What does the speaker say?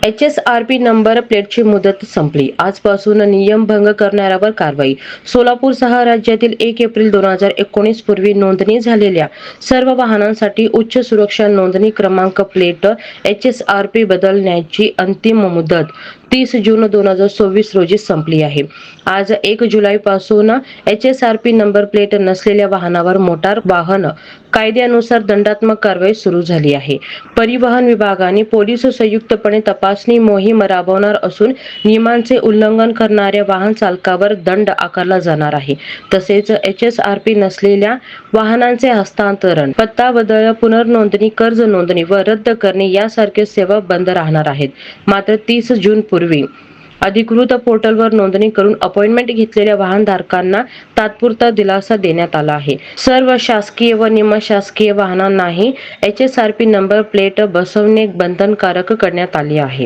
HSRP number प्लेटची मुदत संपली. आजपासून नियमभंग करणाऱ्यावर कारवाई. सोलापूरसह राज्यातील 1 एप्रिल 2019 पूर्वी नोंदणी झालेल्या सर्व वाहनांसाठी उच्च सुरक्षा नोंदणी क्रमांक प्लेट HSRP बदलण्याची अंतिम मुदत 30 जून 2024 रोजी संपली आहे. आज 1 जुलैपासून HSRP नंबर प्लेट नसलेल्या वाहनावर मोटार वाहन कायद्यानुसार दंडात्मक कारवाई सुरू झाली आहे. परिवहन विभागाने पोलीस संयुक्तपणे तपासणी मोहीम राबवणार असून नियमांचे उल्लंघन करणाऱ्या वाहन चालकावर दंड आकारला जाणार आहे. तसेच HSRP नसलेल्या वाहनांचे हस्तांतरण, पत्ता बदल, पुनर्नोंदणी, कर्ज नोंदणी व रद्द करणे यासारख्या सेवा बंद राहणार आहेत. मात्र 30 जून पूर्वी अधिकृत पोर्टलवर नोंदणी करून अपॉइंटमेंट घेतलेल्या वाहनधारकांना तात्पुरता दिलासा देण्यात आला आहे. सर्व शासकीय व निमशासकीय वाहनांनाही HSRP नंबर प्लेट बसवणे बंधनकारक करण्यात आले आहे.